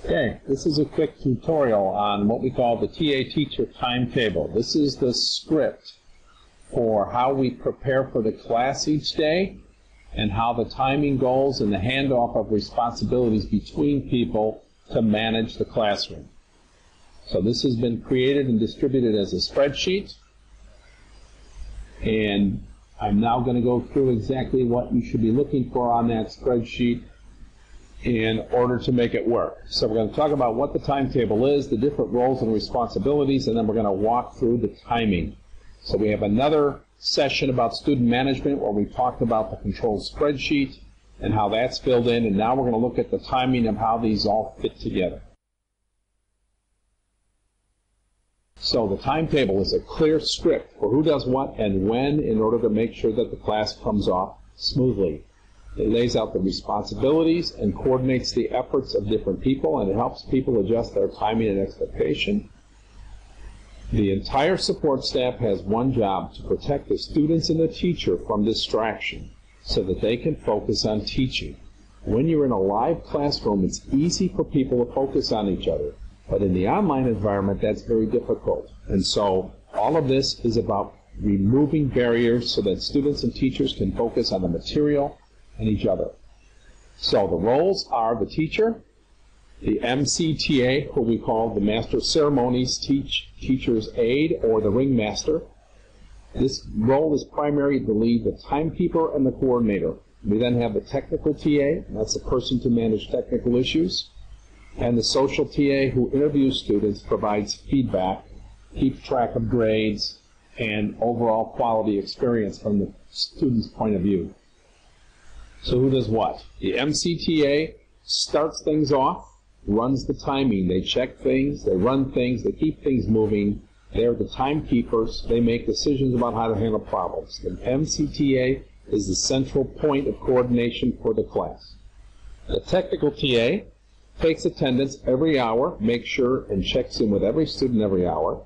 Okay, this is a quick tutorial on what we call the TA teacher timetable. This is the script for how we prepare for the class each day and how the timing goes and the handoff of responsibilities between people to manage the classroom. So this has been created and distributed as a spreadsheet, and I'm now going to go through exactly what you should be looking for on that spreadsheet in order to make it work. So we're going to talk about what the timetable is, the different roles and responsibilities, and then we're going to walk through the timing. So we have another session about student management where we talked about the control spreadsheet and how that's filled in, and now we're going to look at the timing of how these all fit together. So the timetable is a clear script for who does what and when in order to make sure that the class comes off smoothly. It lays out the responsibilities and coordinates the efforts of different people, and it helps people adjust their timing and expectation. The entire support staff has one job: to protect the students and the teacher from distraction so that they can focus on teaching. When you're in a live classroom, it's easy for people to focus on each other, but in the online environment, that's very difficult. And so all of this is about removing barriers so that students and teachers can focus on the material and each other. So the roles are the teacher, the MCTA, who we call the Master of Ceremonies, Teacher's Aide, or the Ringmaster. This role is primary to lead the timekeeper and the coordinator. We then have the technical TA, and that's the person to manage technical issues, and the social TA, who interviews students, provides feedback, keeps track of grades, and overall quality experience from the student's point of view. So who does what? The MCTA starts things off, runs the timing. They check things, they run things, they keep things moving. They're the timekeepers. They make decisions about how to handle problems. The MCTA is the central point of coordination for the class. The technical TA takes attendance every hour, makes sure and checks in with every student every hour.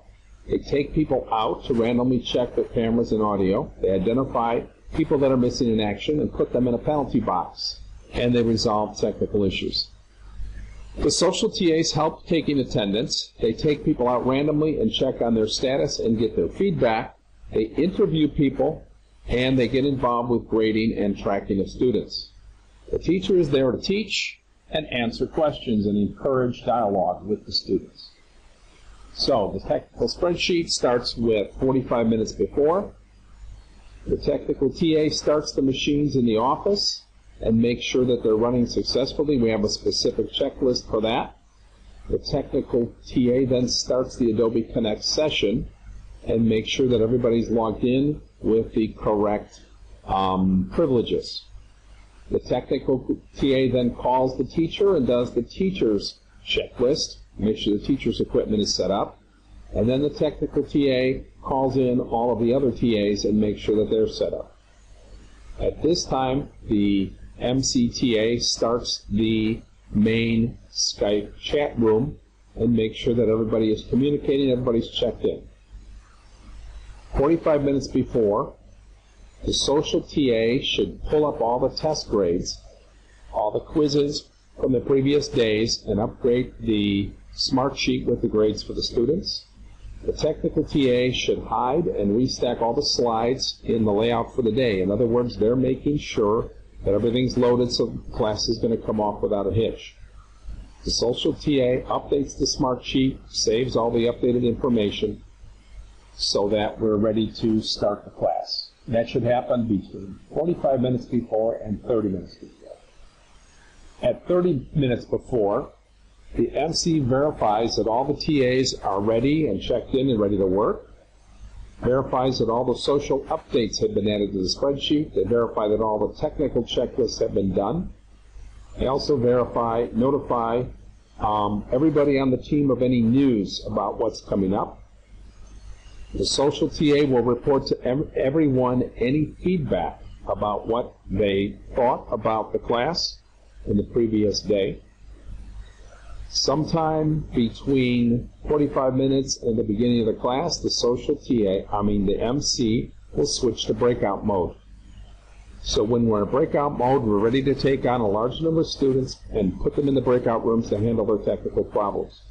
They take people out to randomly check their cameras and audio. They identify people that are missing in action and put them in a penalty box, and they resolve technical issues. The social TAs help taking attendance. They take people out randomly and check on their status and get their feedback. They interview people, and they get involved with grading and tracking of students. The teacher is there to teach and answer questions and encourage dialogue with the students. So the technical spreadsheet starts with 45 minutes before. The technical TA starts the machines in the office and makes sure that they're running successfully. We have a specific checklist for that. The technical TA then starts the Adobe Connect session and makes sure that everybody's logged in with the correct privileges. The technical TA then calls the teacher and does the teacher's checklist, make sure the teacher's equipment is set up, and then the technical TA calls in all of the other TAs and makes sure that they're set up. At this time, the MCTA starts the main Skype chat room and makes sure that everybody is communicating, everybody's checked in. 45 minutes before, the social TA should pull up all the test grades, all the quizzes from the previous days, and upgrade the smart sheet with the grades for the students. The technical TA should hide and restack all the slides in the layout for the day. In other words, they're making sure that everything's loaded so the class is going to come off without a hitch. The social TA updates the smart sheet, saves all the updated information so that we're ready to start the class. That should happen between 45 minutes before and 30 minutes before. At 30 minutes before, the MC verifies that all the TAs are ready and checked in and ready to work, verifies that all the social updates have been added to the spreadsheet, they verify that all the technical checklists have been done. They also notify everybody on the team of any news about what's coming up. The social TA will report to everyone any feedback about what they thought about the class in the previous day. Sometime between 45 minutes and the beginning of the class, the social TA, the MC, will switch to breakout mode. So when we're in breakout mode, we're ready to take on a large number of students and put them in the breakout rooms to handle their technical problems.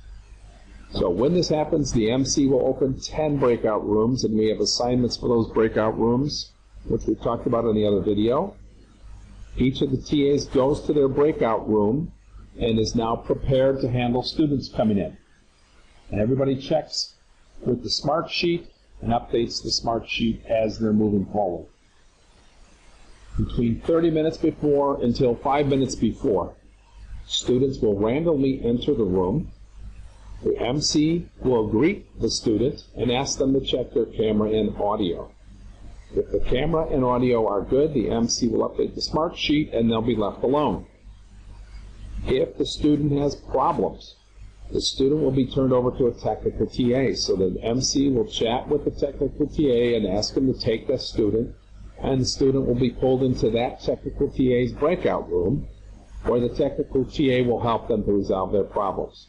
So when this happens, the MC will open 10 breakout rooms, and we have assignments for those breakout rooms, which we talked about in the other video. Each of the TAs goes to their breakout room and is now prepared to handle students coming in. And everybody checks with the smart sheet and updates the smart sheet as they're moving forward. Between 30 minutes before until 5 minutes before, students will randomly enter the room. The MC will greet the student and ask them to check their camera and audio. If the camera and audio are good, the MC will update the smart sheet and they'll be left alone. If the student has problems, the student will be turned over to a technical TA. So the MC will chat with the technical TA and ask him to take the student, and the student will be pulled into that technical TA's breakout room, where the technical TA will help them to resolve their problems.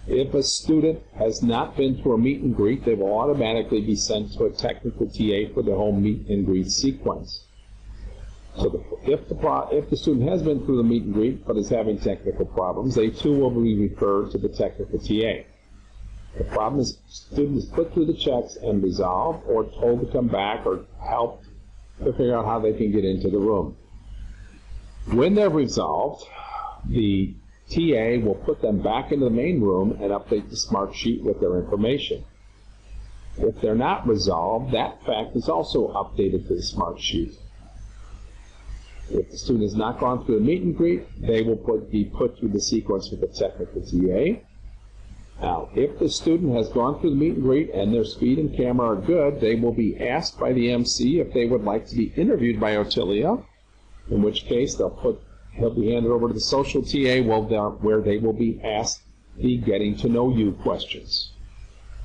If a student has not been through a meet and greet, they will automatically be sent to a technical TA for the whole meet and greet sequence. So if the student has been through the meet and greet but is having technical problems, they too will be referred to the technical TA. The problem is the student is put through the checks and resolved, or told to come back, or helped to figure out how they can get into the room. When they're resolved, the TA will put them back into the main room and update the smart sheet with their information. If they're not resolved, that fact is also updated to the smart sheet. If the student has not gone through the meet and greet, they will be put through the sequence with the technical TA. Now, if the student has gone through the meet and greet and their speed and camera are good, they will be asked by the MC if they would like to be interviewed by Otilia, in which case he'll be handed over to the social TA where they will be asked the getting to know you questions.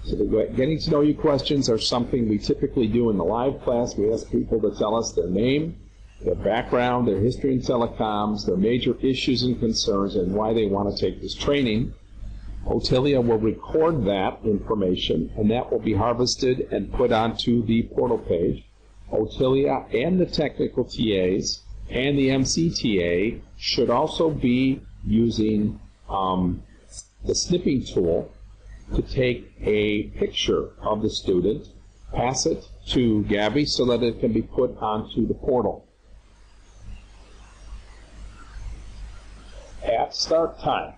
So the getting to know you questions are something we typically do in the live class. We ask people to tell us their name, their background, their history in telecoms, their major issues and concerns, and why they want to take this training. Otilia will record that information, and that will be harvested and put onto the portal page. Otilia and the technical TAs and the MCTA should also be using the snipping tool to take a picture of the student, pass it to Gabby so that it can be put onto the portal. At start time,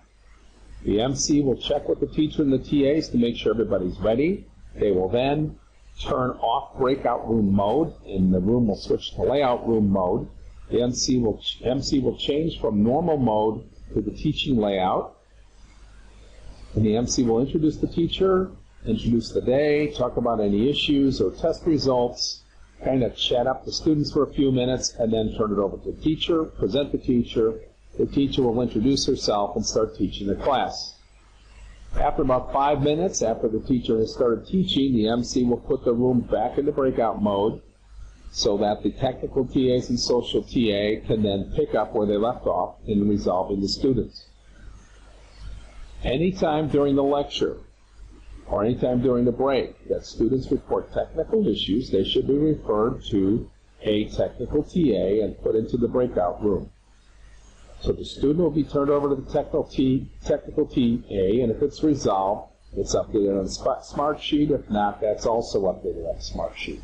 the MC will check with the teacher and the TAs to make sure everybody's ready. They will then turn off breakout room mode, and the room will switch to layout room mode. The MC will change from normal mode to the teaching layout. And the MC will introduce the teacher, introduce the day, talk about any issues or test results, kind of chat up the students for a few minutes, and then turn it over to the teacher, present the teacher. The teacher will introduce herself and start teaching the class. After about 5 minutes, after the teacher has started teaching, the MC will put the room back into breakout mode, so that the technical TAs and social TA can then pick up where they left off in resolving the students. Anytime during the lecture or anytime during the break that students report technical issues, they should be referred to a technical TA and put into the breakout room. So the student will be turned over to the technical TA, and if it's resolved, it's updated on the smart sheet. If not, that's also updated on the smart sheet.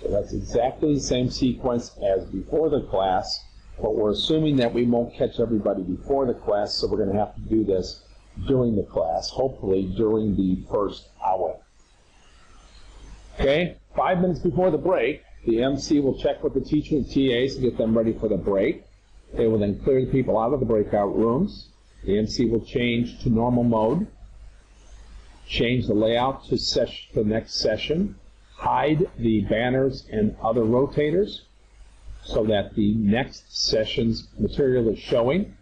So that's exactly the same sequence as before the class, but we're assuming that we won't catch everybody before the class, so we're going to have to do this during the class, hopefully during the first hour. Okay, 5 minutes before the break, the MC will check with the teacher and TAs to get them ready for the break. They will then clear the people out of the breakout rooms. The MC will change to normal mode, change the layout to the next session, hide the banners and other rotators so that the next session's material is showing,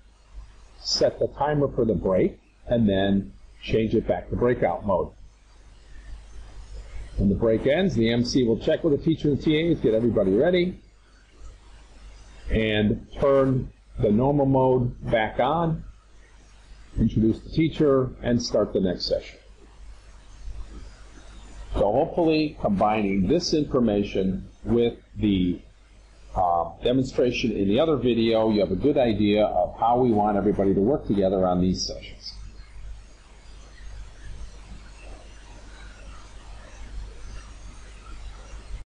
set the timer for the break, and then change it back to breakout mode. When the break ends, the MC will check with the teacher and TAs, get everybody ready, and turn the normal mode back on, introduce the teacher, and start the next session. So hopefully combining this information with the demonstration in the other video, you have a good idea of how we want everybody to work together on these sessions.